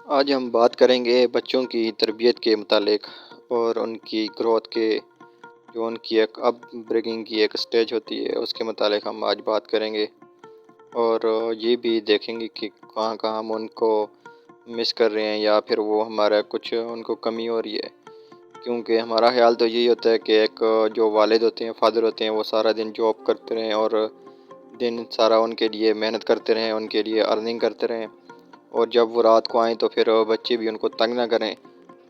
آج ہم بات کریں گے بچوں کی تربیت کے متعلق اور ان کی گروتھ کے جو ان کی ایک اپ برنگنگ کی ایک سٹیج ہوتی ہے اس کے متعلق ہم آج بات کریں گے، اور یہ بھی دیکھیں گے کہ کہاں کہاں ہم ان کو مس کر رہے ہیں یا پھر وہ ہمارا کچھ ان کو کمی ہو رہی ہے، کیونکہ ہمارا خیال تو یہی ہوتا ہے کہ ایک جو والد ہوتے ہیں، فادر ہوتے ہیں، وہ سارا دن جاب کرتے رہیں اور دن سارا ان کے لیے محنت کرتے رہیں، ان کے لیے ارننگ کرتے رہیں، اور جب وہ رات کو آئیں تو پھر بچے بھی ان کو تنگ نہ کریں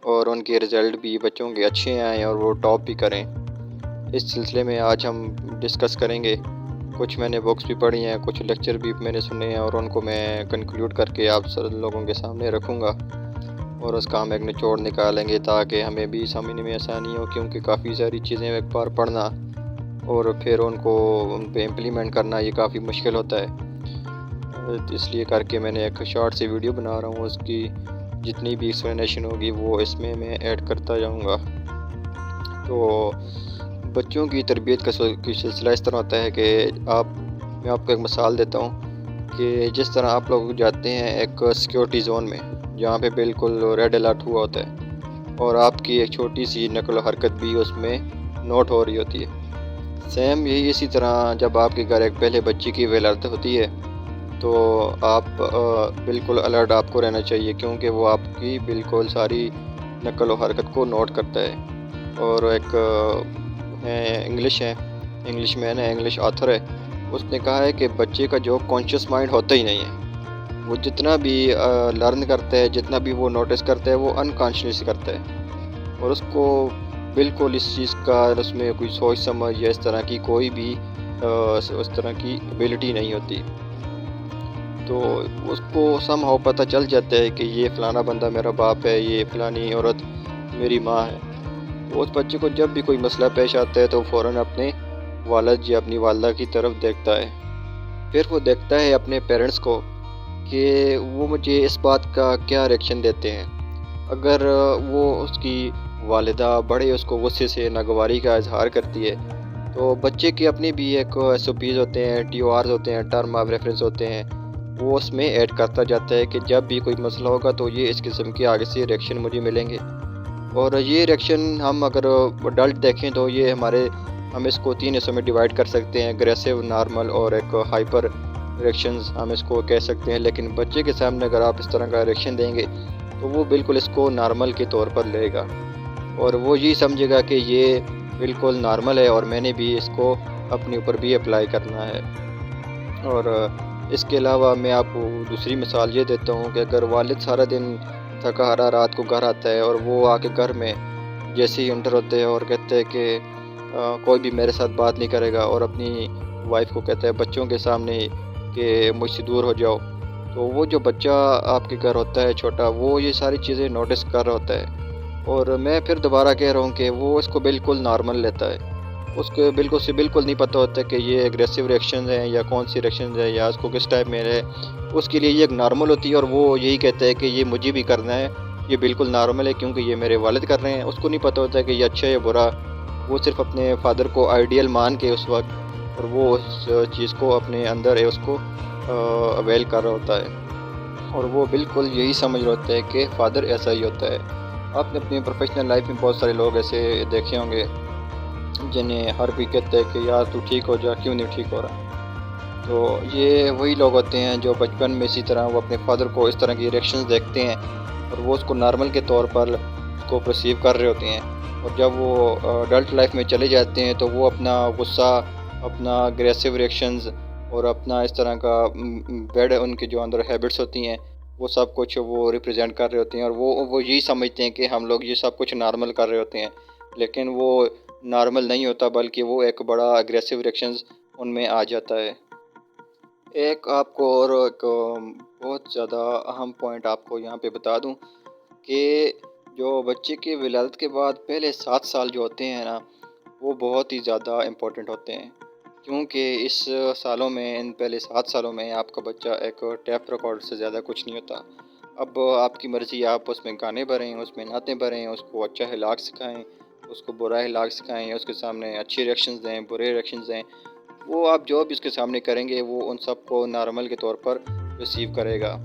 اور ان کے رزلٹ بھی بچوں کے اچھے آئیں اور وہ ٹاپ بھی کریں۔ اس سلسلے میں آج ہم ڈسکس کریں گے، کچھ میں نے بکس بھی پڑھی ہیں، کچھ لیکچر بھی میں نے سنے ہیں، اور ان کو میں کنکلوڈ کر کے آپ سب لوگوں کے سامنے رکھوں گا اور اس کا ہم ایک نچوڑ نکالیں گے تاکہ ہمیں بھی سمجھنے میں آسانی ہو، کیونکہ کافی ساری چیزیں ایک بار پڑھنا اور پھر ان پہ امپلیمنٹ کرنا یہ کافی مشکل ہوتا ہے۔ اس لیے کر کے میں نے ایک شارٹ سی ویڈیو بنا رہا ہوں، اس کی جتنی بھی ایکسپلینیشن ہوگی وہ اس میں ایڈ کرتا جاؤں گا۔ تو بچوں کی تربیت کا سلسلہ اس طرح ہوتا ہے کہ میں آپ کو ایک مثال دیتا ہوں کہ جس طرح آپ لوگ جاتے ہیں ایک سیکیورٹی زون میں جہاں پہ بالکل ریڈ الرٹ ہوا ہوتا ہے اور آپ کی ایک چھوٹی سی نقل و حرکت بھی اس میں نوٹ ہو رہی ہوتی ہے، سیم یہی اسی طرح جب آپ کے گھر ایک پہلے بچے کی ولادت ہوتی ہے تو آپ بالکل الرٹ آپ کو رہنا چاہیے، کیونکہ وہ آپ کی بالکل ساری نقل و حرکت کو نوٹ کرتا ہے۔ اور ایک انگلش مین ہے، انگلش آتھر ہے، اس نے کہا ہے کہ بچے کا جو کانشیس مائنڈ ہوتا ہی نہیں ہے، وہ جتنا بھی لرن کرتا ہے، جتنا بھی وہ نوٹس کرتا ہے، وہ انکانشیس کرتا ہے، اور اس کو بالکل اس چیز کا اس میں کوئی سوچ سمجھ یا اس طرح کی کوئی بھی اس طرح کی ایبلٹی نہیں ہوتی۔ تو اس کو سم ہاؤ پتہ چل جاتا ہے کہ یہ فلانا بندہ میرا باپ ہے، یہ فلانی عورت میری ماں ہے۔ تو اس بچے کو جب بھی کوئی مسئلہ پیش آتا ہے تو فوراً اپنے والد یا اپنی والدہ کی طرف دیکھتا ہے، پھر وہ دیکھتا ہے اپنے پیرنٹس کو کہ وہ مجھے اس بات کا کیا ریئیکشن دیتے ہیں۔ اگر وہ اس کی والدہ بڑے اس کو غصے سے ناگواری کا اظہار کرتی ہے تو بچے کے اپنے بھی ایک ایس او پیز ہوتے ہیں، ٹی او آرز ہوتے ہیں، ٹرم آف ریفرنس ہوتے ہیں، وہ اس میں ایڈ کرتا جاتا ہے کہ جب بھی کوئی مسئلہ ہوگا تو یہ اس قسم کے آگے سے ریئیکشن مجھے ملیں گے۔ اور یہ ریئیکشن ہم اگر اڈلٹ دیکھیں تو یہ ہم اس کو 3 حصوں میں ڈیوائیڈ کر سکتے ہیں، اگریسو، نارمل اور ایک ہائپر ریئیکشنز ہم اس کو کہہ سکتے ہیں۔ لیکن بچے کے سامنے اگر آپ اس طرح کا ریئیکشن دیں گے تو وہ بالکل اس کو نارمل کے طور پر لے گا اور وہ یہی سمجھے گا کہ یہ بالکل نارمل ہے اور میں نے بھی اس کو اپنے اوپر بھی اپلائی کرنا ہے۔ اور اس کے علاوہ میں آپ کو دوسری مثال یہ دیتا ہوں کہ اگر والد سارا دن تھکا ہارا رات کو گھر آتا ہے اور وہ آ کے گھر میں جیسے ہی انٹر ہوتے ہیں اور کہتے ہیں کہ کوئی بھی میرے ساتھ بات نہیں کرے گا، اور اپنی وائف کو کہتا ہے بچوں کے سامنے ہی کہ مجھ سے دور ہو جاؤ، تو وہ جو بچہ آپ کے گھر ہوتا ہے چھوٹا، وہ یہ ساری چیزیں نوٹس کر رہا ہوتا ہے، اور میں پھر دوبارہ کہہ رہا ہوں کہ وہ اس کو بالکل نارمل لیتا ہے، اس کو بالکل نہیں پتہ ہوتا کہ یہ اگریسو ریئیکشنز ہیں یا کون سی ریئیکشنز ہیں یا اس کو کس ٹائپ میں ہے، اس کے لیے یہ ایک نارمل ہوتی ہے اور وہ یہی کہتا ہے کہ یہ مجھے بھی کرنا ہے، یہ بالکل نارمل ہے کیونکہ یہ میرے والد کر رہے ہیں۔ اس کو نہیں پتہ ہوتا کہ یہ اچھا ہے یا برا، وہ صرف اپنے فادر کو آئیڈیل مان کے اس وقت، اور وہ اس چیز کو اپنے اندر ہے اس کو اویل کر رہا ہوتا ہے، اور وہ بالکل یہی سمجھ رہا ہوتا ہے کہ فادر ایسا ہی ہوتا ہے۔ آپ نے اپنی پروفیشنل لائف میں بہت سارے لوگ ایسے دیکھے ہوں گے جنہیں ہر کوئی کہتا ہے کہ یار تو ٹھیک ہو جا، کیوں نہیں ٹھیک ہو رہا۔ تو یہ وہی لوگ ہوتے ہیں جو بچپن میں اسی طرح وہ اپنے فادر کو اس طرح کی ریئیکشنز دیکھتے ہیں اور وہ اس کو نارمل کے طور پر اس کو پرسیو کر رہے ہوتے ہیں، اور جب وہ اڈلٹ لائف میں چلے جاتے ہیں تو وہ اپنا غصہ، اپنا اگریسو ریئیکشنز اور اپنا اس طرح کا بیڈ ان کے جو اندر ہیبٹس ہوتی ہیں وہ سب کچھ وہ ریپرزینٹ کر رہے ہوتے ہیں، اور وہ یہی سمجھتے ہیں کہ ہم لوگ یہ سب کچھ نارمل کر رہے ہوتے ہیں، لیکن وہ نارمل نہیں ہوتا بلکہ وہ ایک بڑا اگریسو ریئیکشنز ان میں آ جاتا ہے۔ ایک آپ کو اور ایک بہت زیادہ اہم پوائنٹ آپ کو یہاں پہ بتا دوں کہ جو بچے کے ولادت کے بعد پہلے 7 سال جو ہوتے ہیں نا، وہ بہت ہی زیادہ امپورٹنٹ ہوتے ہیں، کیونکہ اس سالوں میں، ان پہلے 7 سالوں میں آپ کا بچہ ایک ٹیپ ریکارڈ سے زیادہ کچھ نہیں ہوتا۔ اب آپ کی مرضی، آپ اس میں گانے بھریں، اس میں نعتیں بھریں، اس کو اچھا اخلاق سکھائیں، اس کو برا اخلاق سکھائیں، اس کے سامنے اچھے ریئیکشنز دیں، برے ریئیکشنز دیں، وہ آپ جو بھی اس کے سامنے کریں گے وہ ان سب کو نارمل کے طور پر ریسیو کرے گا۔